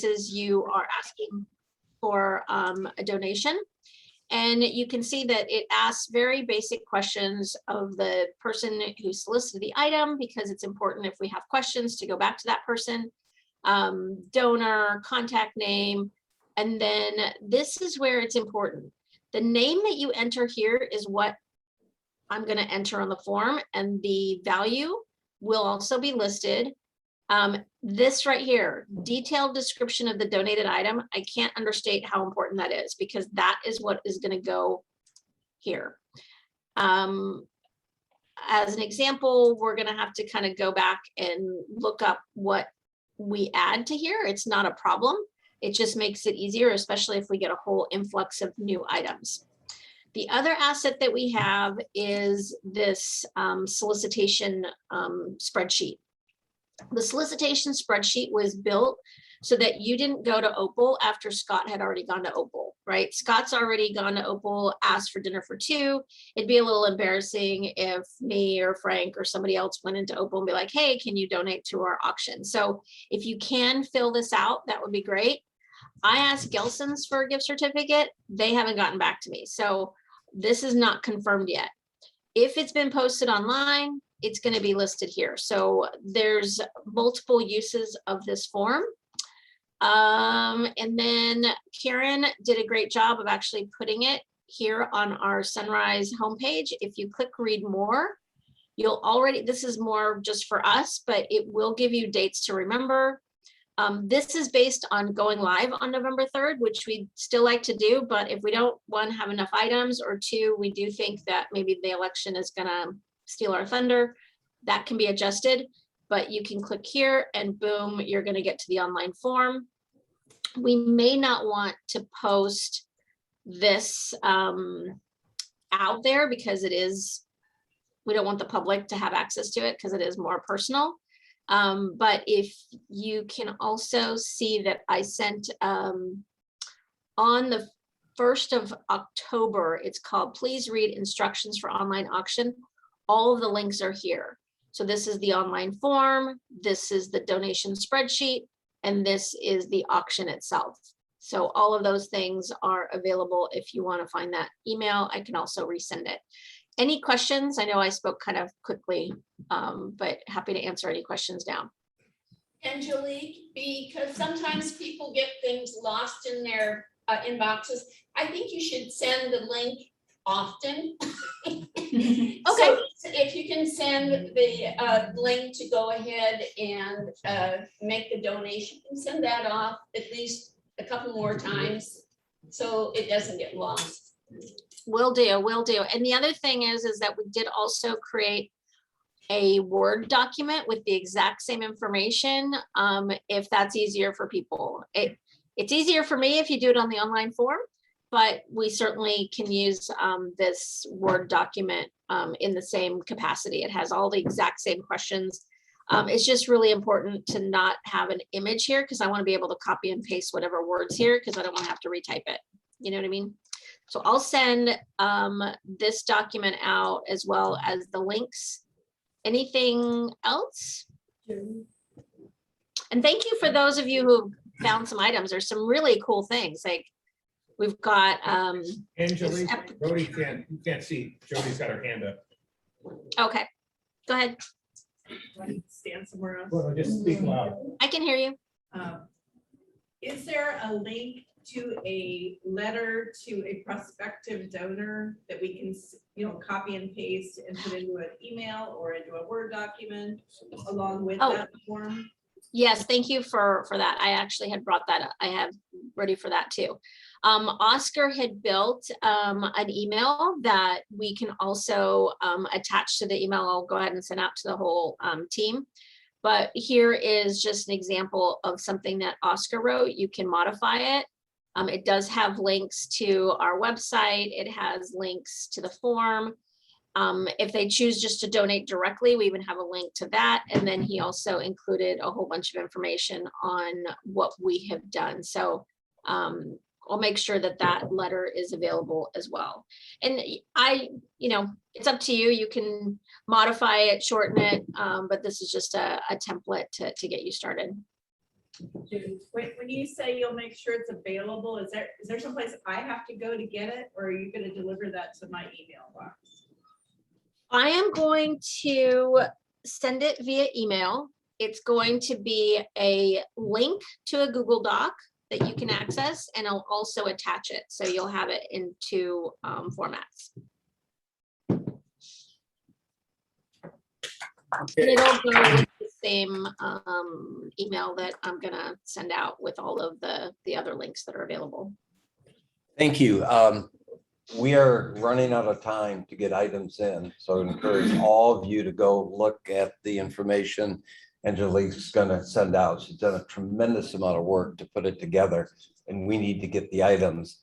you are asking for a donation. And you can see that it asks very basic questions of the person who solicited the item, because it's important if we have questions to go back to that person, donor, contact name. And then this is where it's important. The name that you enter here is what I'm going to enter on the form, and the value will also be listed. This right here, detailed description of the donated item, I can't understate how important that is, because that is what is going to go here. As an example, we're going to have to kind of go back and look up what we add to here. It's not a problem. It just makes it easier, especially if we get a whole influx of new items. The other asset that we have is this solicitation spreadsheet. The solicitation spreadsheet was built so that you didn't go to Opal after Scott had already gone to Opal, right? Scott's already gone to Opal, asked for dinner for two. It'd be a little embarrassing if me or Frank or somebody else went into Opal and be like, hey, can you donate to our auction? So if you can fill this out, that would be great. I asked Gelson's for a gift certificate. They haven't gotten back to me. So this is not confirmed yet. If it's been posted online, it's going to be listed here. So there's multiple uses of this form. And then Karen did a great job of actually putting it here on our Sunrise homepage. If you click read more, you'll already, this is more just for us, but it will give you dates to remember. This is based on going live on November 3rd, which we still like to do, but if we don't, one, have enough items, or two, we do think that maybe the election is gonna steal our thunder, that can be adjusted. But you can click here and boom, you're gonna get to the online form. We may not want to post this out there because it is, we don't want the public to have access to it because it is more personal. But if you can also see that I sent on the 1st of October, it's called Please Read Instructions for Online Auction. All of the links are here. So this is the online form, this is the donation spreadsheet, and this is the auction itself. So all of those things are available if you want to find that email. I can also resend it. Any questions? I know I spoke kind of quickly, but happy to answer any questions now. Angelique, because sometimes people get things lost in their inboxes, I think you should send the link often. Okay. So if you can send the link to go ahead and make the donation, and send that off at least a couple more times so it doesn't get lost. Will do, will do. And the other thing is that we did also create a Word document with the exact same information, if that's easier for people. It's easier for me if you do it on the online form, but we certainly can use this Word document in the same capacity. It has all the exact same questions. It's just really important to not have an image here because I want to be able to copy and paste whatever words here because I don't want to have to retype it. You know what I mean? So I'll send this document out as well as the links. Anything else? And thank you for those of you who found some items. There's some really cool things. Like we've got Angelique, Jody you can't see. Jody's got her hand up. Okay, go ahead. Stand somewhere else. Well, just speak loud. I can hear you. Is there a link to a letter to a prospective donor that we can, you know, copy and paste and put into an email or into a Word document along with that form? Yes, thank you for that. I actually had brought that up. I have ready for that too. Oscar had built an email that we can also attach to the email. I'll go ahead and send out to the whole team. But here is just an example of something that Oscar wrote. You can modify it. It does have links to our website. It has links to the form. If they choose just to donate directly, we even have a link to that. And then he also included a whole bunch of information on what we have done. So I'll make sure that that letter is available as well. And you know, it's up to you. You can modify it, shorten it, but this is just a template to get you started. When you say you'll make sure it's available, is there someplace I have to go to get it, or are you gonna deliver that to my email box? I am going to send it via email. It's going to be a link to a Google Doc that you can access, and I'll also attach it. So you'll have it in two formats. And it'll go with the same email that I'm gonna send out with all of the other links that are available. Thank you. We are running out of time to get items in, so I encourage all of you to go look at the information Angelique's gonna send out. She's done a tremendous amount of work to put it together, and we need to get the items.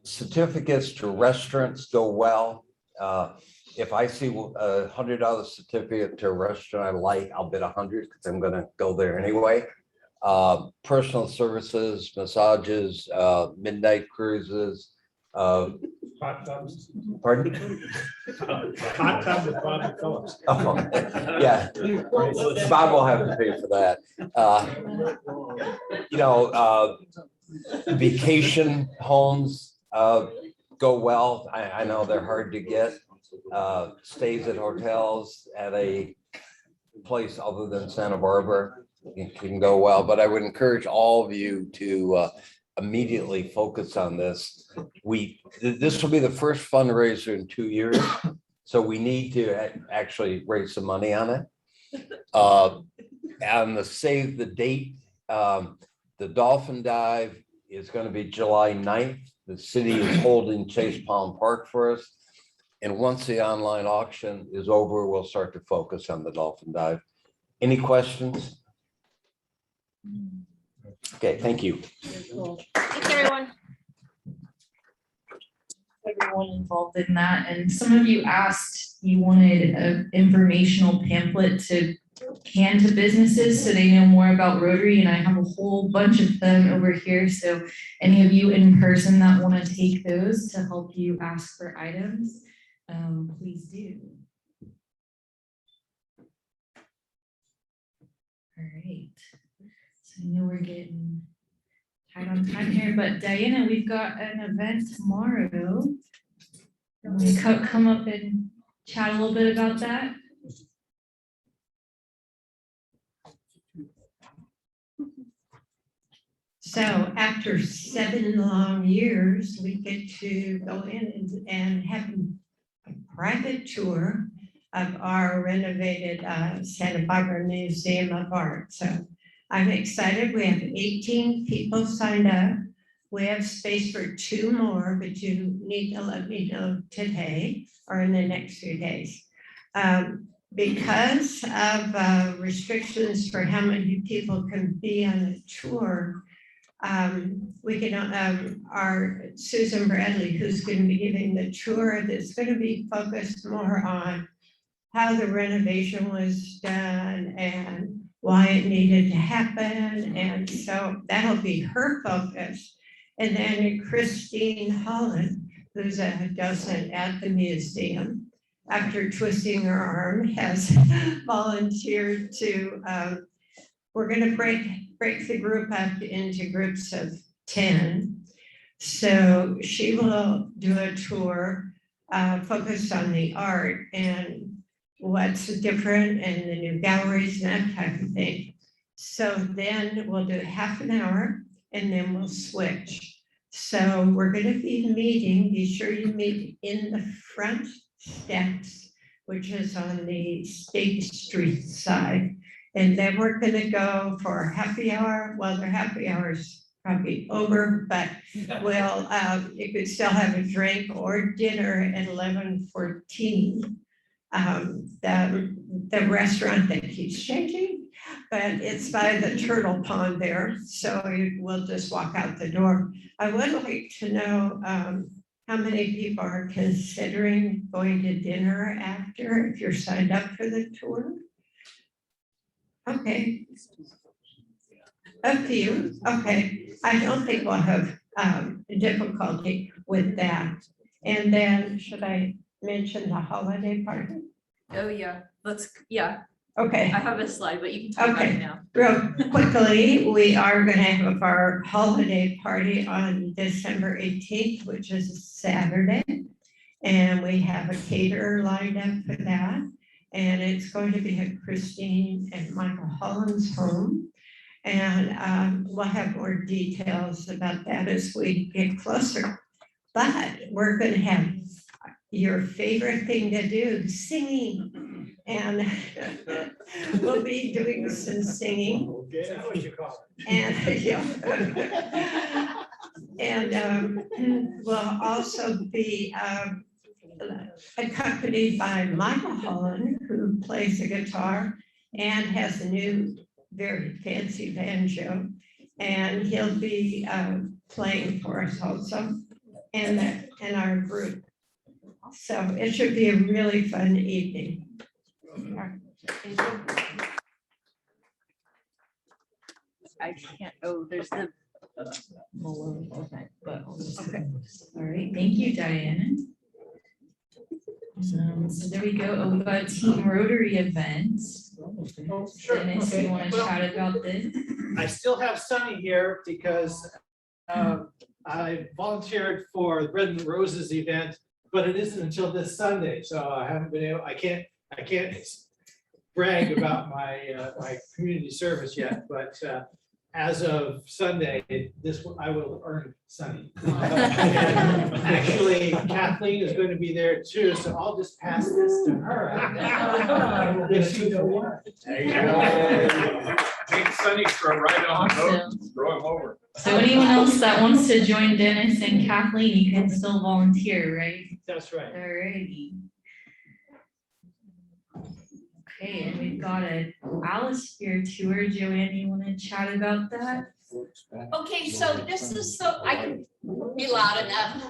Certificates to restaurants go well. If I see a $100 certificate to a restaurant I like, I'll bid 100 because I'm gonna go there anyway. Personal services, massages, midnight cruises. Hot tubs. Pardon? Hot tub with Bob Phillips. Oh, yeah, Bob will have to pay for that. Vacation homes go well. I know they're hard to get. Stays at hotels at a place other than Santa Barbara can go well, but I would encourage all of you to immediately focus on this. This will be the first fundraiser in 2 years, so we need to actually raise some money on it. And the save the date, the dolphin dive is going to be July 9th. The city is holding Chase Palm Park for us. And once the online auction is over, we'll start to focus on the dolphin dive. Any questions? Okay, thank you. Thanks, everyone. Everyone involved in that, and some of you asked, you wanted an informational pamphlet to hand to businesses so they know more about Rotary, and I have a whole bunch of them over here. So any of you in person that want to take those to help you ask for items, please do. All right, so I know we're getting tight on time here, but Diana, we've got an event tomorrow. Want to come up and chat a little bit about that? So after 7 long years, we get to go in and have a private tour of our renovated Santa Barbara Museum of Art. So I'm excited. We have 18 people signed up. We have space for 2 more, but you need to let me know today or in the next few days. Because of restrictions for how many people can be on the tour, we can, our Susan Bradley, who's going to be giving the tour, that's going to be focused more on how the renovation was done and why it needed to happen. And so that'll be her focus. And then Christine Holland, who's a docent at the museum, after twisting her arm, has volunteered to, we're going to break the group up into groups of 10. So she will do a tour focused on the art and what's different and the new galleries and that type of thing. So then we'll do half an hour and then we'll switch. So we're going to be meeting, be sure you meet in the front steps, which is on the State Street side. And then we're going to go for happy hour. Well, their happy hour's probably over, but we'll, you could still have a drink or dinner at 11:14. The restaurant that keeps changing, but it's by the turtle pond there. So we'll just walk out the door. I would like to know how many people are considering going to dinner after, if you're signed up for the tour. Okay. A few, okay. I don't think we'll have difficulty with that. And then should I mention the holiday party? Oh, yeah, let's, yeah, Okay. I have a slide, but you can talk about Okay. it now. Real quickly, we are gonna have our holiday party on December 18th, which is a Saturday. And we have a caterer lined up for that. And it's going to be at Christine and Michael Holland's home. And we'll have more details about that as we get closer. But we're gonna have your favorite thing to do, singing. And we'll be doing some singing. Is that what you call it? And, yeah. And we'll also be accompanied by Michael Holland, who plays the guitar and has a new, very fancy banjo. And he'll be playing for us also in our group. So it should be a really fun evening. I can't, oh, there's the Malone event, but I'll just, okay. All right, thank you, Diana. So there we go. Oh, we got a Team Rotary event. Oh, sure. Dennis, Okay. you want to Well, chat about this? I still have Sunny here because I volunteered for the Bread and Roses event, but it isn't until this Sunday, so I haven't been able, I can't brag about my community service yet, but as of Sunday, I will earn Sunny. And actually, Kathleen is going to be there too, so I'll just pass this to her. If you don't want. There you go. Take Sunny for a ride on the boat, Awesome. throw him over. So anyone else that wants to join Dennis and Kathleen, you can still volunteer, right? That's right. Alrighty. Okay, and we've got a Alice Spear tour. Joanne, you want to chat about that? Okay, so this is so, I can be loud enough.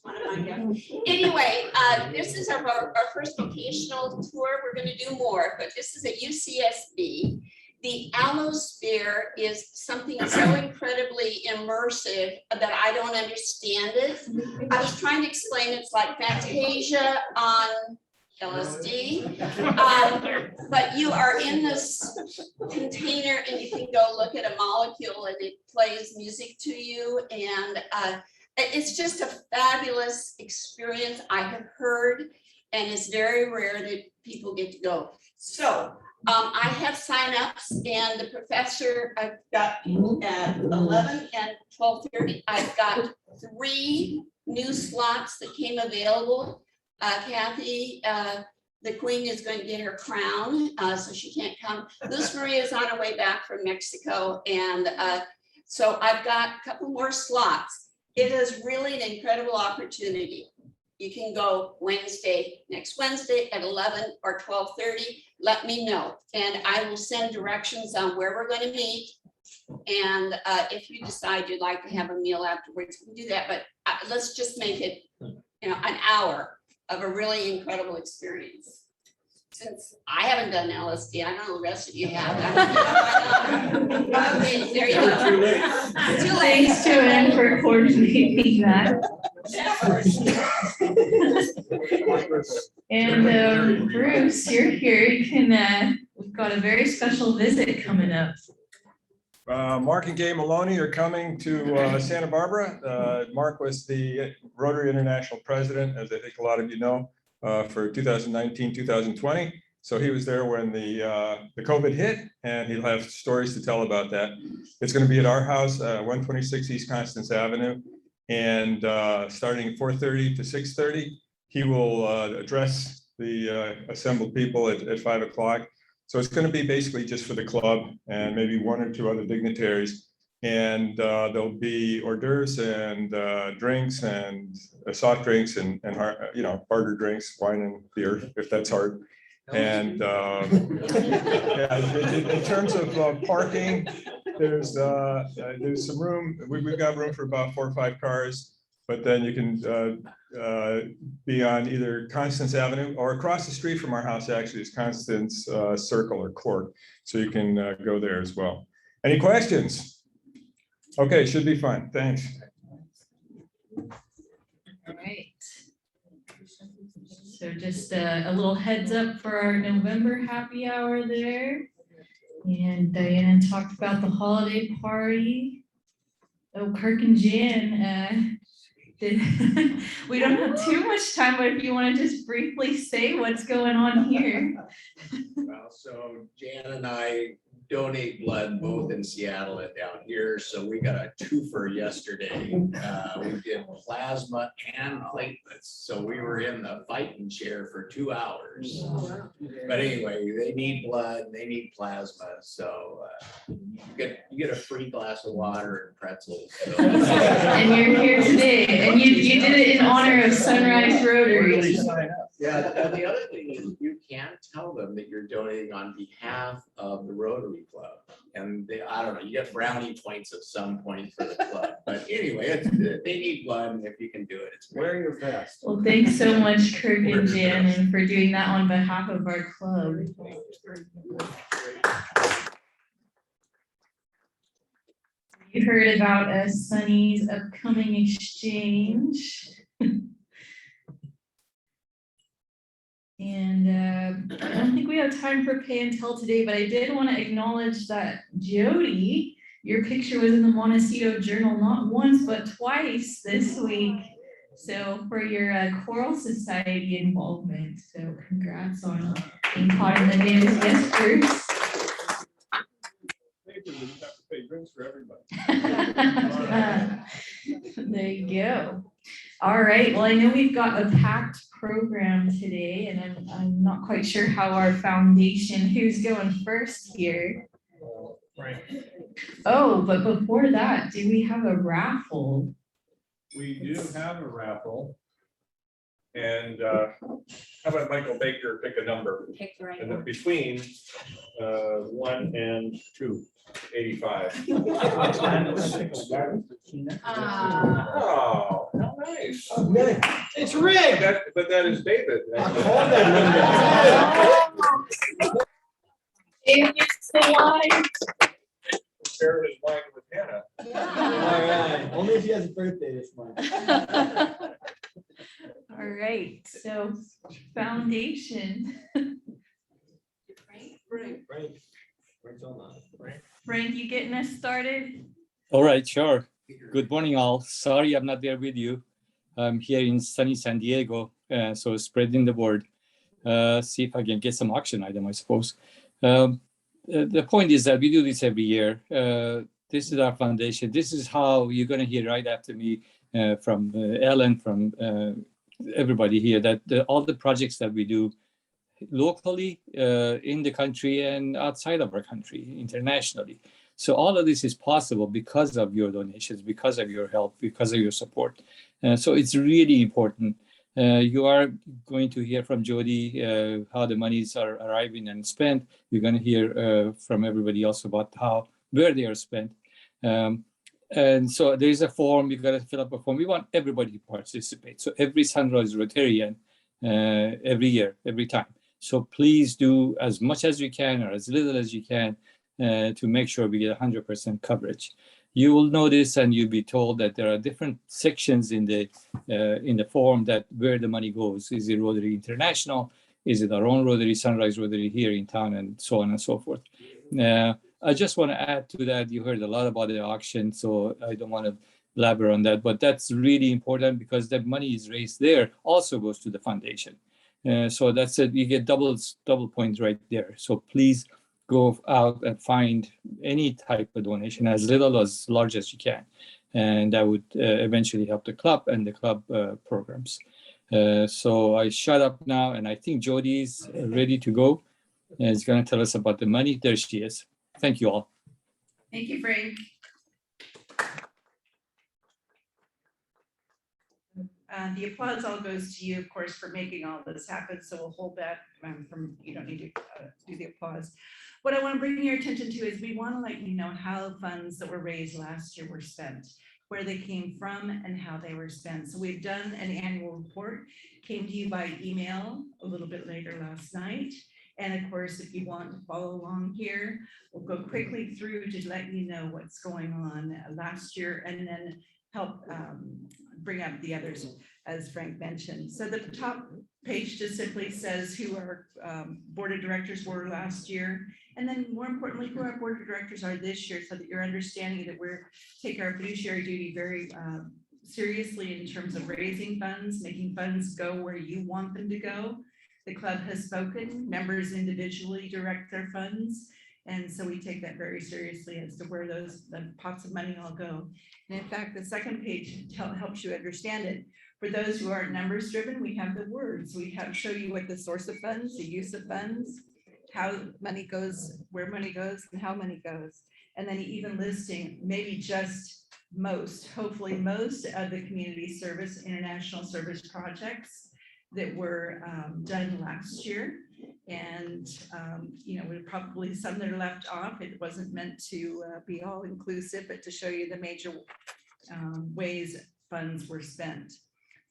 What am I doing? Anyway, this is our first vocational tour. We're gonna do more, but this is at UCSB. The Allosphere is something so incredibly immersive that I don't understand it. I was trying to explain it's like Fantasia on LSD. But you are in this container and you can go look at a molecule and it plays music to you. And it's just a fabulous experience. I have heard, and it's very rare that people get to go. So I have signups and the professor, I've got at 11 and 12:30. I've got 3 new slots that came available. Kathy, the queen is going to get her crown, so she can't come. Luz Maria is on her way back from Mexico. And so I've got a couple more slots. It is really an incredible opportunity. You can go next Wednesday at 11 or 12:30. Let me know. And I will send directions on where we're going to meet. And if you decide you'd like to have a meal afterwards, we can do that. But let's just make it, an hour of a really incredible experience. Since I haven't done LSD, I know the rest of you have. Okay, there you go. Too late. Too late. Thanks, Joanne, for coordinating that. And Bruce, you're here. You can, we've got a very special visit coming up. Mark and Gay Maloney are coming to Santa Barbara. Mark was the Rotary International President, as I think a lot of you know, for 2019, 2020. So he was there when the COVID hit, and he'll have stories to tell about that. It's going to be at our house, 126 East Constance Avenue. And starting 4:30 to 6:30, he will address the assembled people at 5 o'clock. So it's going to be basically just for the club and maybe 1 or 2 other dignitaries. And there'll be hors d'oeuvres and drinks and soft drinks and harder drinks, wine and beer, if that's hard. And yeah, in terms of parking, there's some room. We've got room for about 4 or 5 cars, but then you can be on either Constance Avenue or across the street from our house. Actually, is Constance Circle or Court, so you can go there as well. Any questions? Okay, should be fun. Thanks. All right. So just a little heads up for our November happy hour there. And Diane talked about the holiday party. Oh, Kirk and Jan, we don't have too much time, but if you want to just briefly say what's going on here. Well, so Jan and I donate blood both in Seattle and down here. So we got a twofer yesterday. We did plasma and platelets. So we were in the fighting chair for 2 hours. But anyway, they need blood, they need plasma. So you get a free glass of water and pretzels. So. And you're here today, and you did it in honor of Sunrise Rotary. Yeah, and the other thing is you can't tell them that you're donating on behalf of the Rotary Club. And they, I don't know, you get brownie points at some point for the club. But anyway, they need blood, and if you can do it, it's great. Wear your vest. Well, thanks so much, Kirk and Jan, and for doing that on behalf of our club. You heard about Sunny's upcoming exchange. And I don't think we have time for pay and tell today, but I did want to acknowledge that Jody, your picture was in the Montecito Journal not once, but twice this week. So for your Choral Society involvement, so congrats on being caught in the Davis Vespers. We have to pay drinks for everybody. There you go. All right, well, I know we've got a packed program today, and I'm not quite sure how our foundation, who's going first here? Frank. Oh, but before that, do we have a raffle? We do have a raffle. And how about Michael Baker pick a number? Pick the right And then one. between 1 and 2, 85. Oh, how nice. It's rigged. But that is David. Share his wine with Hannah. All right, only if he has a birthday this month. All right, so foundation. Frank, you getting us started? All right, sure. Good morning, all. Sorry I'm not there with you. I'm here in sunny San Diego, so spreading the word. See if I can get some action item, I suppose. The point is that we do this every year. This is our foundation. This is how you're going to hear right after me from Ellen, from everybody here, that all the projects that we do locally in the country and outside of our country, internationally. So all of this is possible because of your donations, because of your help, because of your support. So it's really important. You are going to hear from Jody how the monies are arriving and spent. You're going to hear from everybody else about where they are spent. And so there is a form, you've got to fill up a form. We want everybody to participate. So every Sunrise Rotarian, every year, every time. So please do as much as you can or as little as you can to make sure we get 100% coverage. You will notice and you'll be told that there are different sections in the form that where the money goes. Is it Rotary International? Is it our own Rotary, Sunrise Rotary here in town, and so on and so forth. I just want to add to that. You heard a lot about the auction, so I don't want to blabber on that, but that's really important because that money is raised there also goes to the foundation. So that's it. You get double points right there. So please go out and find any type of donation, as little or as large as you can. And that would eventually help the club and the club programs. So I shut up now, and I think Jody's ready to go. And is going to tell us about the money. There she is. Thank you all. Thank you, Frank. The applause all goes to you, of course, for making all this happen. So we'll hold that from, you don't need to do the applause. What I want to bring your attention to is we want to let you know how funds that were raised last year were spent, where they came from and how they were spent. So we've done an annual report, came to you by email a little bit later last night. And of course, if you want to follow along here, we'll go quickly through to let you know what's going on last year and then help bring up the others, as Frank mentioned. So the top page just simply says who our board of directors were last year. And then more importantly, who our board of directors are this year, so that you're understanding that we're taking our fiduciary duty very seriously in terms of raising funds, making funds go where you want them to go. The club has spoken, members individually direct their funds. And so we take that very seriously as to where the pots of money all go. And in fact, the second page helps you understand it. For those who aren't numbers driven, we have the words. We have show you what the source of funds, the use of funds, how money goes, where money goes, and how money goes. And then even listing maybe just hopefully most of the community service, international service projects that were done last year. And, we probably some that are left off. It wasn't meant to be all inclusive, but to show you the major ways funds were spent.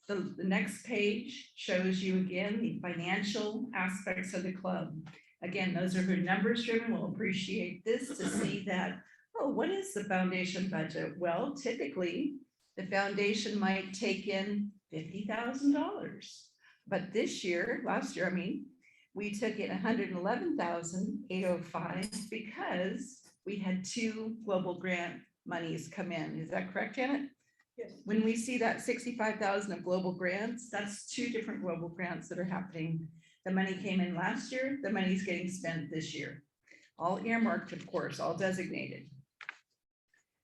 The next page shows you again the financial aspects of the club. Again, those are who numbers driven will appreciate this to see that, oh, what is the foundation budget? Well, typically the foundation might take in $50,000. But last year, we took in $111,805 because we had 2 global grant monies come in. Is that correct, Janet? Yes. When we see that 65,000 of global grants, that's 2 different global grants that are happening. The money came in last year, the money's getting spent this year. All earmarked, of course, all designated.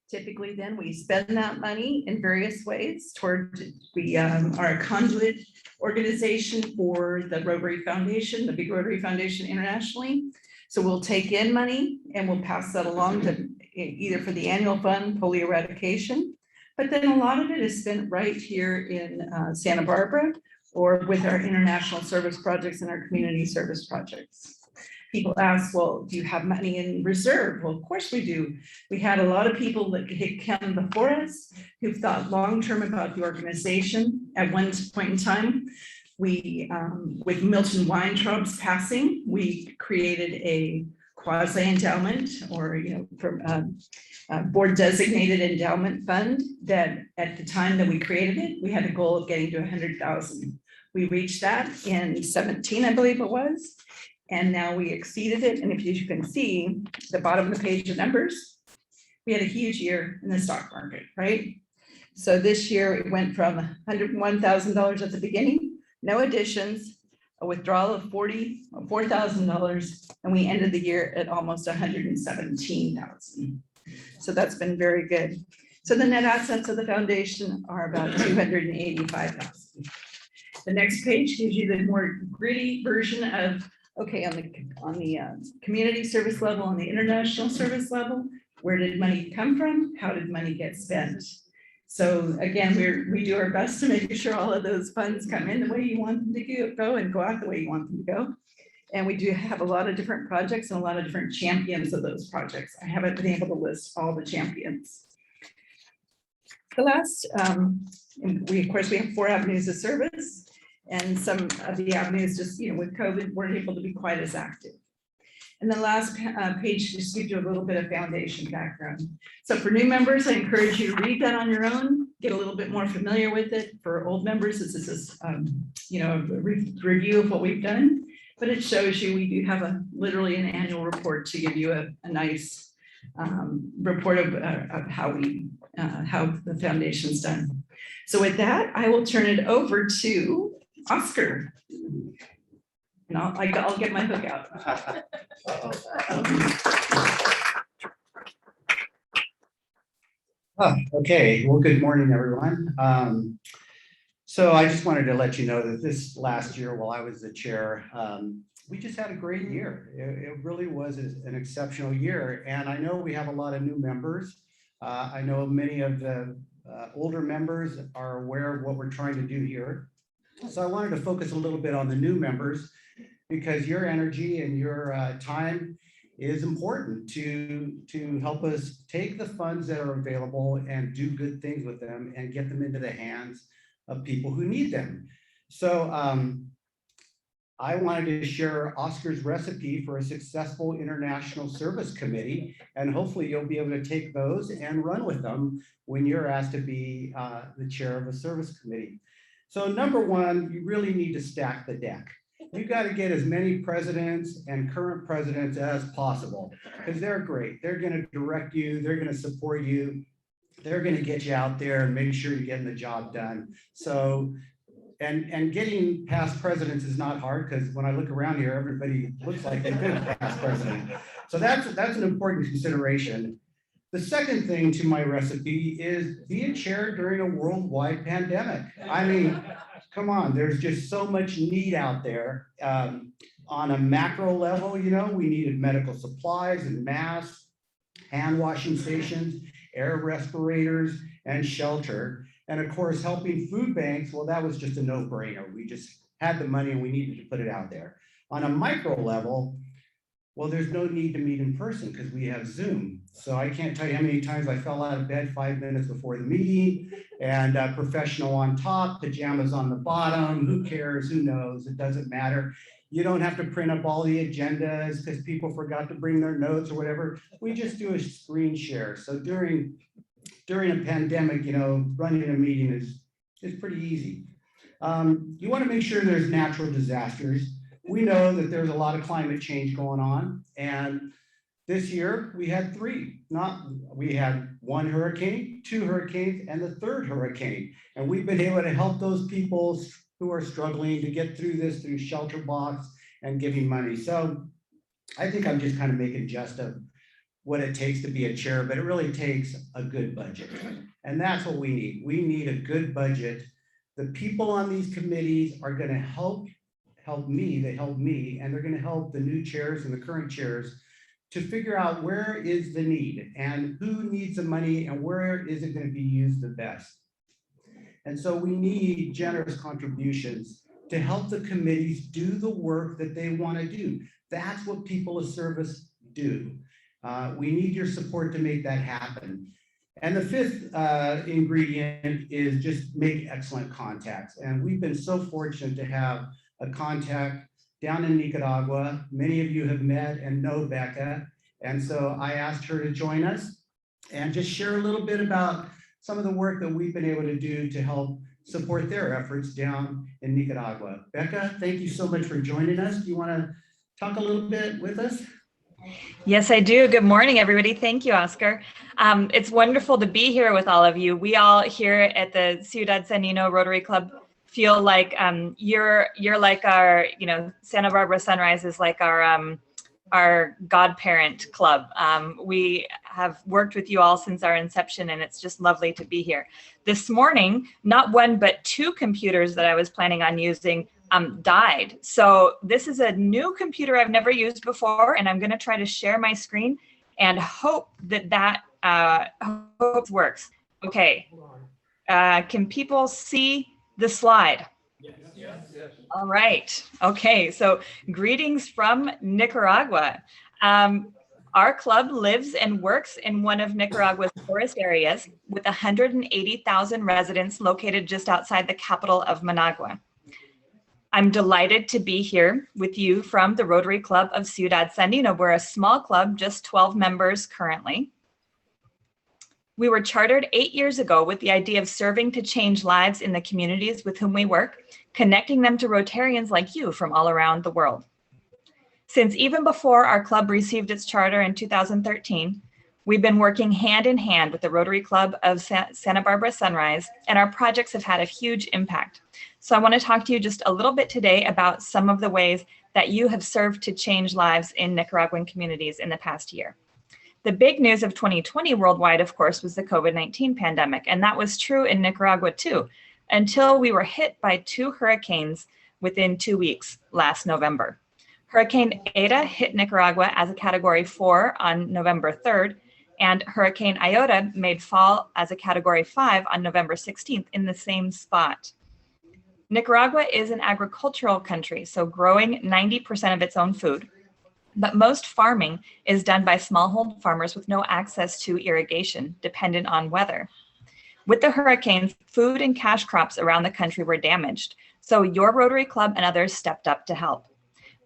Typically then we spend that money in various ways toward, we are a conduit organization for the Rotary Foundation, the Big Rotary Foundation internationally. So we'll take in money and we'll pass that along to either for the annual fund, polio eradication, but then a lot of it is spent right here in Santa Barbara or with our international service projects and our community service projects. People ask, well, do you have money in reserve? Well, of course we do. We had a lot of people that had come before us who've thought long-term about the organization. At one point in time, we, with Milton Weintraub's passing, we created a quasi-endowment or, board designated endowment fund that at the time that we created it, we had a goal of getting to 100,000. We reached that in 17, I believe it was. And now we exceeded it. And if you can see the bottom of the page of numbers, we had a huge year in the stock market, right? So this year it went from $101,000 at the beginning, no additions, a withdrawal of $4,000, and we ended the year at almost 117,000. So that's been very good. So the net assets of the foundation are about 285,000. The next page gives you the more gritty version of, okay, on the community service level, on the international service level, where did money come from? How did money get spent? So again, we do our best to make sure all of those funds come in the way you want them to go and go out the way you want them to go. And we do have a lot of different projects and a lot of different champions of those projects. I haven't been able to list all the champions. The last, of course, we have 4 avenues of service. And some of the avenues just, with COVID, weren't able to be quite as active. And the last page just gives you a little bit of foundation background. So for new members, I encourage you to read that on your own, get a little bit more familiar with it. For old members, this is a review of what we've done, but it shows you we do have literally an annual report to give you a nice report of how the foundation's done. So with that, I will turn it over to Oscar. And I'll get my hook out. Okay, well, good morning, everyone. So I just wanted to let you know that this last year, while I was the chair, we just had a great year. It really was an exceptional year. And I know we have a lot of new members. I know many of the older members are aware of what we're trying to do here. So I wanted to focus a little bit on the new members because your energy and your time is important to help us take the funds that are available and do good things with them and get them into the hands of people who need them. So I wanted to share Oscar's recipe for a successful international service committee, and hopefully you'll be able to take those and run with them when you're asked to be the chair of a service committee. So number one, you really need to stack the deck. You got to get as many presidents and current presidents as possible, because they're great. They're going to direct you, they're going to support you, they're going to get you out there and make sure you're getting the job done. So and getting past presidents is not hard, because when I look around here, everybody looks like they've been a past president. So that's an important consideration. The second thing to my recipe is be a chair during a worldwide pandemic. I mean, come on, there's just so much need out there. On a macro level, you know, we needed medical supplies and masks, hand washing stations, air respirators, and shelter. And of course, helping food banks, well, that was just a no-brainer. We just had the money and we needed to put it out there. On a micro level, well, there's no need to meet in person because we have Zoom. So I can't tell you how many times I fell out of bed 5 minutes before the meeting, and professional on top, pajamas on the bottom. Who cares? Who knows? It doesn't matter. You don't have to print up all the agendas because people forgot to bring their notes or whatever. We just do a screen share. So during a pandemic, you know, running a meeting is pretty easy. You want to make sure there's natural disasters. We know that there's a lot of climate change going on, and this year we had three. We had one hurricane, two hurricanes, and the third hurricane. And we've been able to help those people who are struggling to get through this through Shelter Box and giving money. So I think I'm just kind of making jest of what it takes to be a chair, but it really takes a good budget. And that's what we need. We need a good budget. The people on these committees are going to help me, and they're going to help the new chairs and the current chairs to figure out where is the need and who needs the money and where is it going to be used the best. And so we need generous contributions to help the committees do the work that they want to do. That's what people of service do. We need your support to make that happen. And the fifth ingredient is just make excellent contacts. And we've been so fortunate to have a contact down in Nicaragua. Many of you have met and know Becca. And so I asked her to join us and just share a little bit about some of the work that we've been able to do to help support their efforts down in Nicaragua. Becca, thank you so much for joining us. Do you want to talk a little bit with us? Yes, I do. Good morning, everybody. Thank you, Oscar. It's wonderful to be here with all of you. We all here at the Ciudad San Nino Rotary Club feel like you're like our, you know, Santa Barbara Sunrise is like our godparent club. We have worked with you all since our inception, and it's just lovely to be here. This morning, not one, but two computers that I was planning on using died. So this is a new computer I've never used before, and I'm going to try to share my screen and hope that hope works. Okay. Can people see the slide? Yes. All right. Okay. So greetings from Nicaragua. Our club lives and works in one of Nicaragua's poorest areas with 180,000 residents located just outside the capital of Managua. I'm delighted to be here with you from the Rotary Club of Ciudad San Nino. We're a small club, just 12 members currently. We were chartered 8 years ago with the idea of serving to change lives in the communities with whom we work, connecting them to Rotarians like you from all around the world. Since even before our club received its charter in 2013, we've been working hand in hand with the Rotary Club of Santa Barbara Sunrise, and our projects have had a huge impact. So I want to talk to you just a little bit today about some of the ways that you have served to change lives in Nicaraguan communities in the past year. The big news of 2020 worldwide, of course, was the COVID-19 pandemic, and that was true in Nicaragua too, until we were hit by two hurricanes within 2 weeks last November. Hurricane Eta hit Nicaragua as a Category 4 on November 3rd, and Hurricane Iota made fall as a Category 5 on November 16th in the same spot. Nicaragua is an agricultural country, so growing 90% of its own food, but most farming is done by smallhold farmers with no access to irrigation, dependent on weather. With the hurricanes, food and cash crops around the country were damaged, so your Rotary Club and others stepped up to help.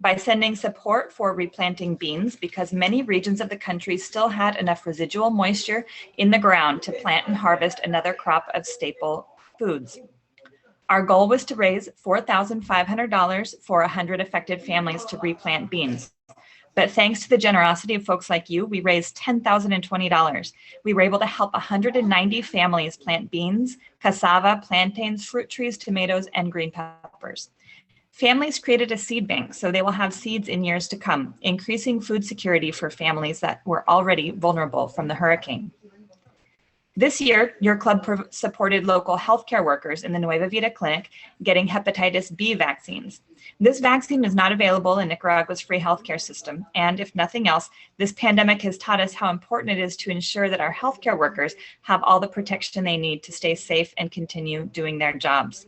by sending support for replanting beans because many regions of the country still had enough residual moisture in the ground to plant and harvest another crop of staple foods. Our goal was to raise $4,500 for 100 affected families to replant beans. But thanks to the generosity of folks like you, we raised $10,020. We were able to help 190 families plant beans, cassava, plantains, fruit trees, tomatoes, and green peppers. Families created a seed bank, so they will have seeds in years to come, increasing food security for families that were already vulnerable from the hurricane. This year, your club supported local healthcare workers in the Nueva Vida Clinic getting hepatitis B vaccines. This vaccine is not available in Nicaragua's free healthcare system, and if nothing else, this pandemic has taught us how important it is to ensure that our healthcare workers have all the protection they need to stay safe and continue doing their jobs.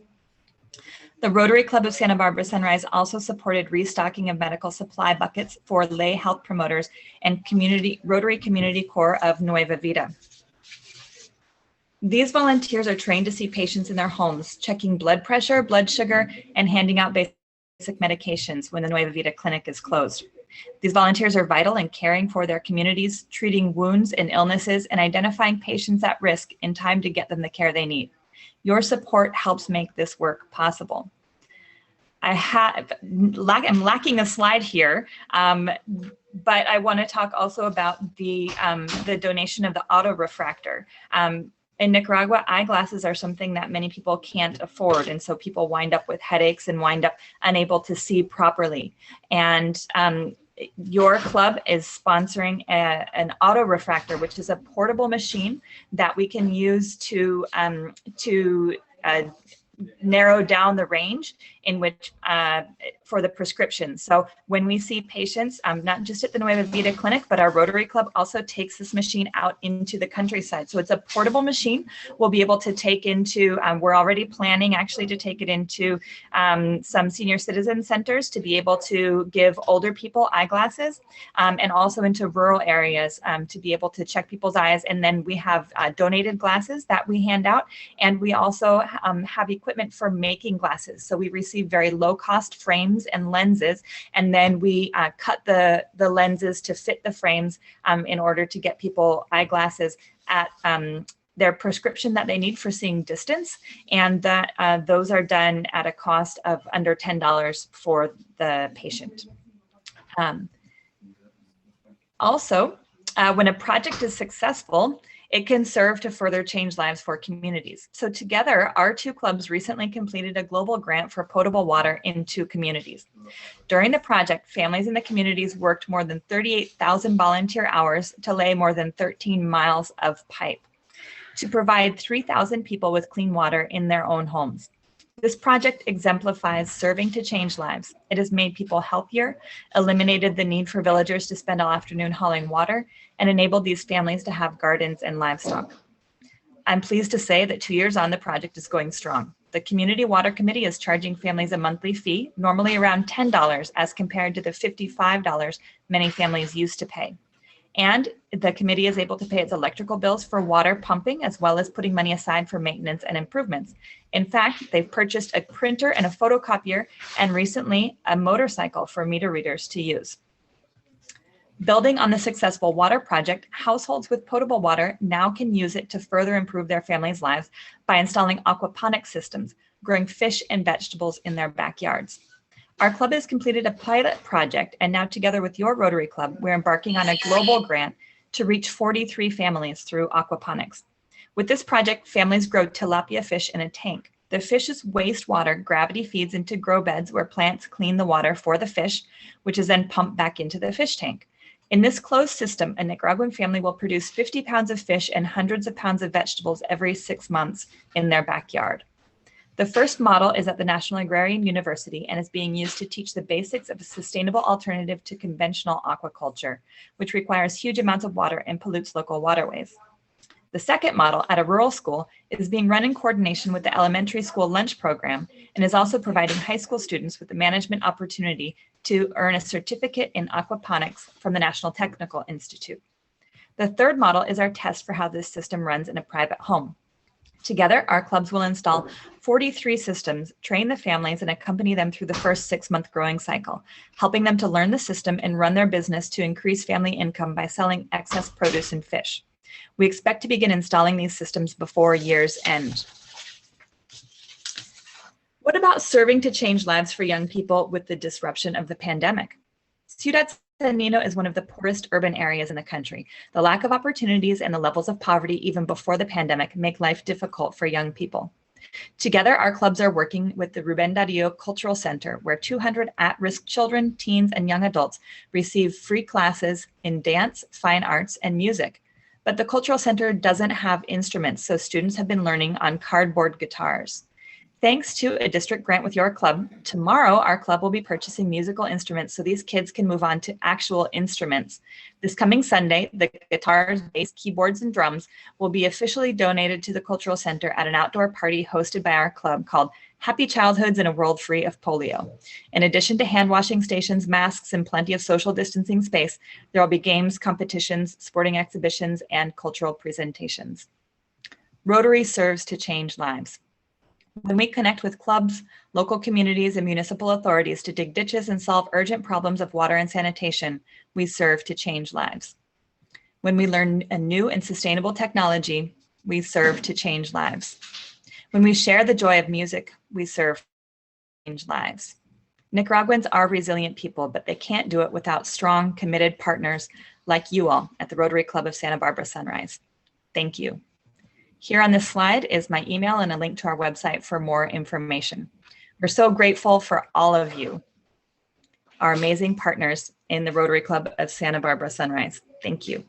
The Rotary Club of Santa Barbara Sunrise also supported restocking of medical supply buckets for lay health promoters and Rotary Community Corps of Nueva Vida. These volunteers are trained to see patients in their homes, checking blood pressure, blood sugar, and handing out basic medications when the Nueva Vida Clinic is closed. These volunteers are vital in caring for their communities, treating wounds and illnesses, and identifying patients at risk in time to get them the care they need. Your support helps make this work possible. I'm lacking a slide here, but I want to talk also about the donation of the autorefractor. In Nicaragua, eyeglasses are something that many people can't afford, and so people wind up with headaches and wind up unable to see properly. And your club is sponsoring an autorefractor, which is a portable machine that we can use to narrow down the range in which for the prescription. So when we see patients, not just at the Nueva Vida Clinic, but our Rotary Club also takes this machine out into the countryside. So it's a portable machine we'll be able to take into, we're already planning actually to take it into some senior citizen centers to be able to give older people eyeglasses, and also into rural areas to be able to check people's eyes. And then we have donated glasses that we hand out. And we also have equipment for making glasses. So we receive very low cost frames and lenses, and then we cut the lenses to fit the frames in order to get people eyeglasses at their prescription that they need for seeing distance, and that those are done at a cost of under $10 for the patient. Also, when a project is successful, it can serve to further change lives for communities. So together, our two clubs recently completed a global grant for potable water in 2 communities. During the project, families in the communities worked more than 38,000 volunteer hours to lay more than 13 miles of pipe to provide 3,000 people with clean water in their own homes. This project exemplifies serving to change lives. It has made people healthier, eliminated the need for villagers to spend all afternoon hauling water, and enabled these families to have gardens and livestock. I'm pleased to say that 2 years on, the project is going strong. The Community Water Committee is charging families a monthly fee, normally around $10 as compared to the $55 many families used to pay. And the committee is able to pay its electrical bills for water pumping, as well as putting money aside for maintenance and improvements. In fact, they've purchased a printer and a photocopier, and recently a motorcycle for meter readers to use. Building on the successful water project, households with potable water now can use it to further improve their families' lives by installing aquaponic systems, growing fish and vegetables in their backyards. Our club has completed a pilot project, and now together with your Rotary Club, we're embarking on a global grant to reach 43 families through aquaponics. With this project, families grow tilapia fish in a tank. The fish's wastewater gravity feeds into grow beds where plants clean the water for the fish, which is then pumped back into the fish tank. In this closed system, a Nicaraguan family will produce 50 pounds of fish and hundreds of pounds of vegetables every 6 months in their backyard. The first model is at the National Agrarian University and is being used to teach the basics of a sustainable alternative to conventional aquaculture, which requires huge amounts of water and pollutes local waterways. The second model at a rural school is being run in coordination with the elementary school lunch program and is also providing high school students with the management opportunity to earn a certificate in aquaponics from the National Technical Institute. The third model is our test for how this system runs in a private home. Together, our clubs will install 43 systems, train the families, and accompany them through the first 6-month growing cycle, helping them to learn the system and run their business to increase family income by selling excess produce and fish. We expect to begin installing these systems before year's end. What about serving to change lives for young people with the disruption of the pandemic? Ciudad San Nino is one of the poorest urban areas in the country. The lack of opportunities and the levels of poverty even before the pandemic make life difficult for young people. Together, our clubs are working with the Ruben Darío Cultural Center, where 200 at-risk children, teens, and young adults receive free classes in dance, fine arts, and music. But the Cultural Center doesn't have instruments, so students have been learning on cardboard guitars. Thanks to a district grant with your club, tomorrow our club will be purchasing musical instruments so these kids can move on to actual instruments. This coming Sunday, the guitars, bass, keyboards, and drums will be officially donated to the Cultural Center at an outdoor party hosted by our club called Happy Childhoods in a World Free of Polio. In addition to hand washing stations, masks, and plenty of social distancing space, there will be games, competitions, sporting exhibitions, and cultural presentations. Rotary serves to change lives. When we connect with clubs, local communities, and municipal authorities to dig ditches and solve urgent problems of water and sanitation, we serve to change lives. When we learn a new and sustainable technology, we serve to change lives. When we share the joy of music, we serve to change lives. Nicaraguans are resilient people, but they can't do it without strong, committed partners like you all at the Rotary Club of Santa Barbara Sunrise. Thank you. Here on this slide is my email and a link to our website for more information. We're so grateful for all of you, our amazing partners in the Rotary Club of Santa Barbara Sunrise. Thank you.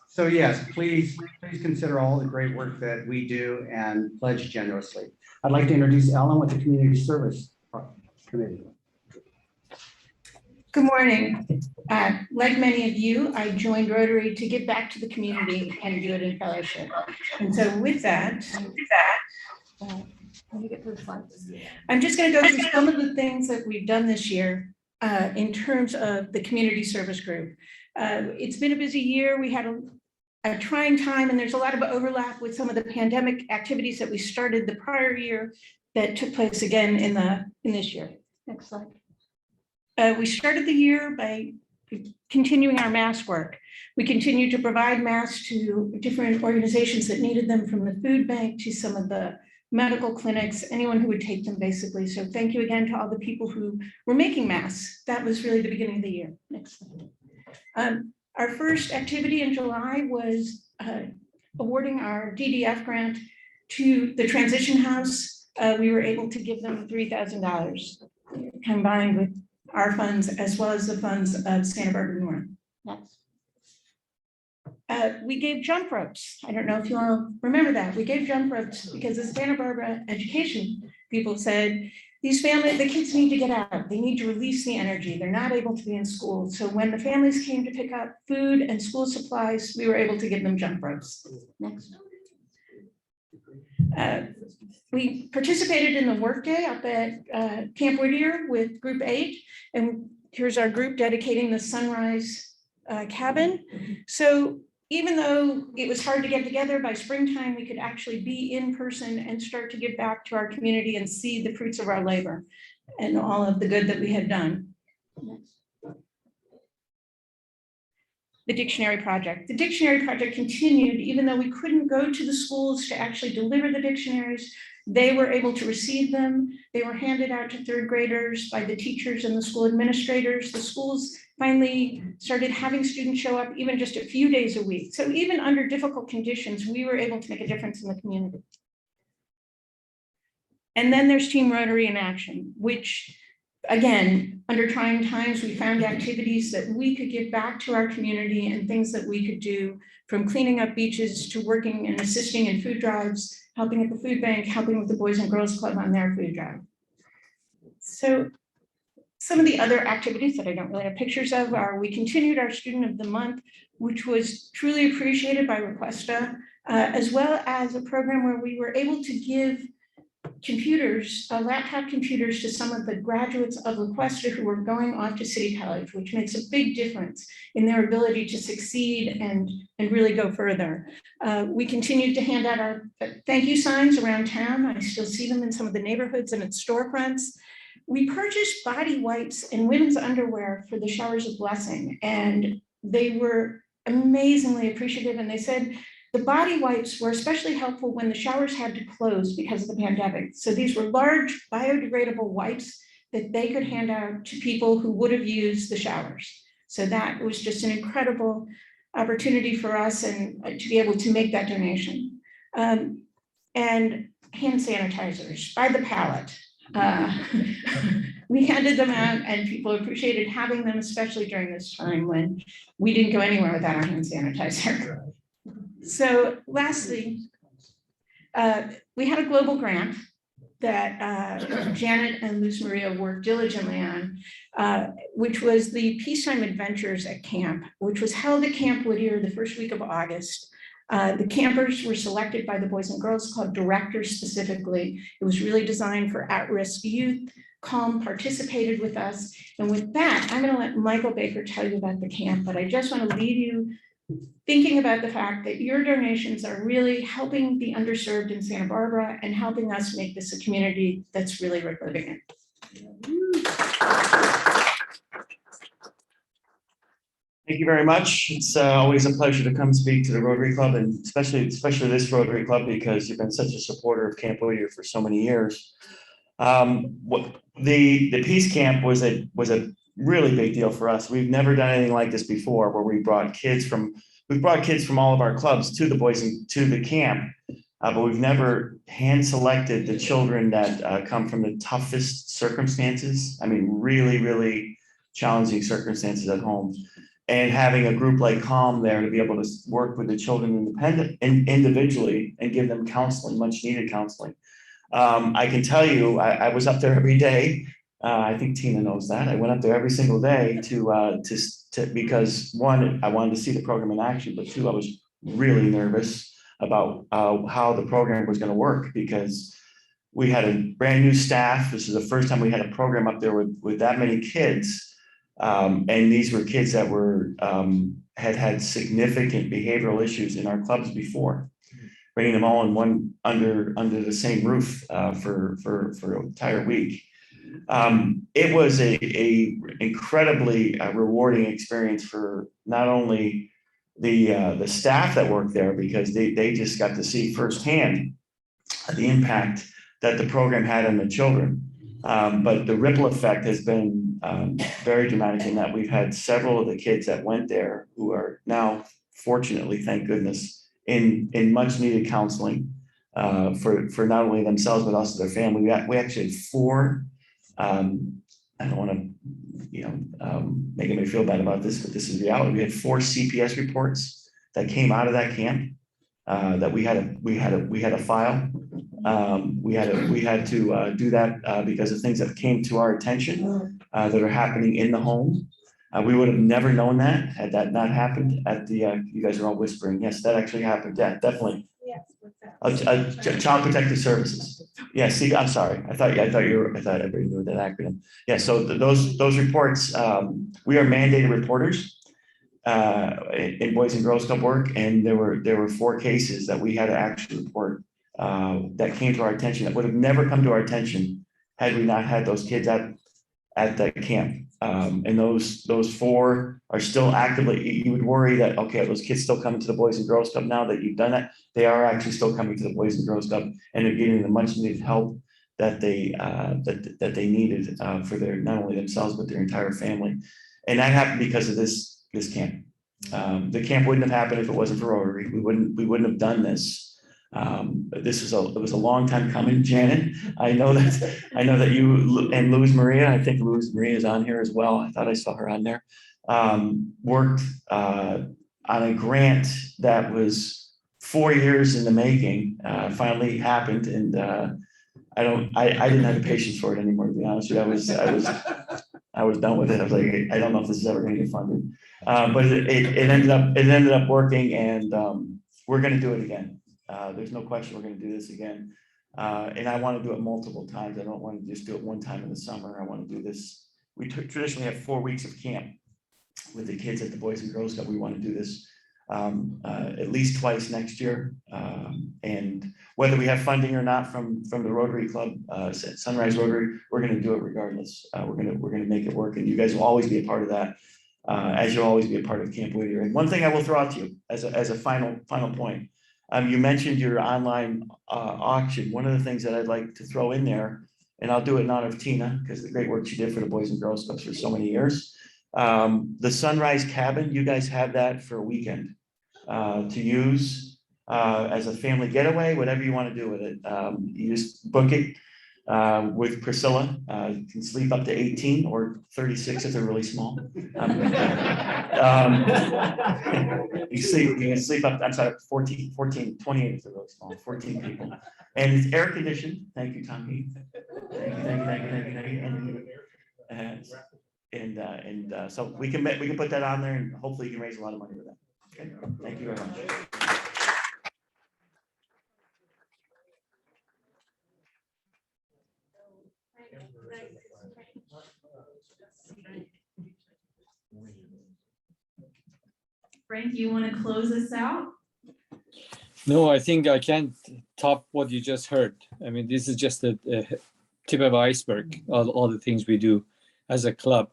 So yes, please consider all the great work that we do and pledge generously. I'd like to introduce Ellen with the Community Service Committee. Good morning. Like many of you, I joined Rotary to give back to the community and do it in fellowship. And so with that, let me get to the slides. I'm just going to go through some of the things that we've done this year in terms of the community service group. It's been a busy year. We had a trying time, and there's a lot of overlap with some of the pandemic activities that we started the prior year that took place again in this year. Next slide. We started the year by continuing our mask work. We continued to provide masks to different organizations that needed them, from the food bank to some of the medical clinics, anyone who would take them basically. So thank you again to all the people who were making masks. That was really the beginning of the year. Next slide. Our first activity in July was awarding our DDF grant to the Transition House. We were able to give them $3,000 combined with our funds as well as the funds of Santa Barbara North. Next. We gave jump ropes. I don't know if you all remember that. We gave jump ropes because the Santa Barbara education people said, these families, the kids need to get out. They need to release the energy. They're not able to be in school. So when the families came to pick up food and school supplies, we were able to give them jump ropes. Next. We participated in the workday up at Camp Whittier with Group 8, and here's our group dedicating the Sunrise cabin. So even though it was hard to get together, by springtime, we could actually be in person and start to give back to our community and see the fruits of our labor and all of the good that we had done. The Dictionary Project. The Dictionary Project continued, even though we couldn't go to the schools to actually deliver the dictionaries. They were able to receive them. They were handed out to third graders by the teachers and the school administrators. The schools finally started having students show up even just a few days a week. So even under difficult conditions, we were able to make a difference in the community. And then there's Team Rotary in Action, which again, under trying times, we found activities that we could give back to our community and things that we could do, from cleaning up beaches to working and assisting in food drives, helping at the food bank, helping with the Boys and Girls Club on their food drive. So some of the other activities that I don't really have pictures of are, we continued our Student of the Month, which was truly appreciated by Requesta, as well as a program where we were able to give computers, laptop computers to some of the graduates of Laquestra who are going off to City College, which makes a big difference in their ability to succeed and really go further. We continue to hand out our thank you signs around town. I still see them in some of the neighborhoods and at storefronts. We purchased body wipes and women's underwear for the Showers of Blessing, and they were amazingly appreciative. And they said the body wipes were especially helpful when the showers had to close because of the pandemic. So these were large biodegradable wipes that they could hand out to people who would have used the showers. So that was just an incredible opportunity for us and to be able to make that donation. And hand sanitizers by the pallet. We handed them out and people appreciated having them, especially during this time when we didn't go anywhere without our hand sanitizer. So lastly, we had a global grant that Janet and Luz Maria worked diligently on, which was the Peacetime Adventures at Camp, which was held at Camp Whittier the first week of August. The campers were selected by the Boys and Girls Club directors specifically. It was really designed for at-risk youth. Calm participated with us. And with that, I'm going to let Michael Baker tell you about the camp, but I just want to leave you thinking about the fact that your donations are really helping the underserved in Santa Barbara and helping us make this a community that's really worth living in. Thank you very much. It's always a pleasure to come speak to the Rotary Club, and especially this Rotary Club, because you've been such a supporter of Camp Whittier for so many years. The Peace Camp was a really big deal for us. We've never done anything like this before, where we've brought kids from all of our clubs to the camp, but we've never hand selected the children that come from the toughest circumstances. I mean, really, really challenging circumstances at home. And having a group like Calm there to be able to work with the children individually and give them counseling, much needed counseling. I can tell you, I was up there every day. I think Tina knows that. I went up there every single day because one, I wanted to see the program in action, but two, I was really nervous about how the program was going to work, because we had a brand new staff. This is the first time we had a program up there with that many kids. And these were kids that were had significant behavioral issues in our clubs before. Bringing them all in one under the same roof for an entire week. It was a incredibly rewarding experience for not only the staff that worked there, because they just got to see firsthand the impact that the program had on the children. But the ripple effect has been very dramatic in that we've had several of the kids that went there who are now, fortunately, thank goodness, in much needed counseling for not only themselves, but also their family. We actually had 4, I don't want to, make anybody feel bad about this, but this is reality. We had 4 CPS reports that came out of that camp that we had a file. We had to do that because of things that came to our attention that are happening in the home. We would have never known that had that not happened at the, you guys are all whispering. Yes, that actually happened. Yeah, definitely. Child Protective Services. Yeah, see, I'm sorry. I thought everybody knew that acronym. Yeah, so those reports, we are mandated reporters in Boys and Girls Club work, and there were 4 cases that we had to actually report that came to our attention that would have never come to our attention had we not had those kids at the camp. And those 4 are still actively, you would worry that, okay, are those kids still coming to the Boys and Girls Club now that you've done that? They are actually still coming to the Boys and Girls Club, and they're getting the much needed help that they needed for their, not only themselves, but their entire family. And that happened because of this camp. The camp wouldn't have happened if it wasn't for Rotary. We wouldn't have done this. It was a long time coming, Janet. I know that you and Luz Maria, I think Luz Maria is on here as well. I thought I saw her on there. Worked on a grant that was 4 years in the making. Finally happened, and I didn't have the patience for it anymore, to be honest with you. I was done with it. I was like, I don't know if this is ever going to get funded, but it ended up working, and we're going to do it again. There's no question we're going to do this again. And I want to do it multiple times. I don't want to just do it one time in the summer. I want to do this. We traditionally have 4 weeks of camp with the kids at the Boys and Girls Club. We want to do this at least twice next year. And whether we have funding or not from the Rotary Club, Sunrise Rotary, we're going to do it regardless. We're going to make it work, and you guys will always be a part of that, as you'll always be a part of Camp Whittier. And one thing I will throw out to you as a final point, you mentioned your online auction. One of the things that I'd like to throw in there, and I'll do it in honor of Tina, because the great work she did for the Boys and Girls Clubs for so many years. The Sunrise Cabin, you guys have that for a weekend to use as a family getaway, whatever you want to do with it. You just book it with Priscilla. You can sleep up to 18 or 36 if they're really small. You can sleep up, I'm sorry, 14, 28 if they're really small, 14 people. And it's air conditioned. Thank you, Tom Heath. Thank you. And so we can put that on there, and hopefully you can raise a lot of money with that. Okay, thank you very much. Frank, you want to close us out? No, I think I can't top what you just heard. I mean, this is just a tip of the iceberg, all the things we do as a club.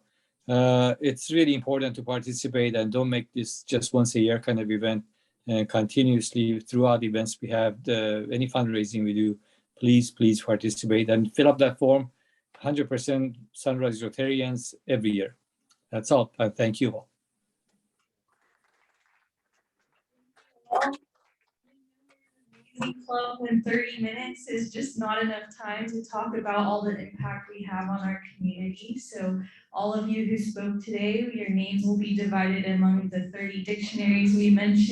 It's really important to participate and don't make this just once a year kind of event, and continuously throughout events we have, any fundraising we do, please participate and fill up that form. 100% Sunrise Rotarians every year. That's all. Thank you all. Club when 30 minutes is just not enough time to talk about all the impact we have on our community. So all of you who spoke today, your names will be divided among the 30 dictionaries we mentioned.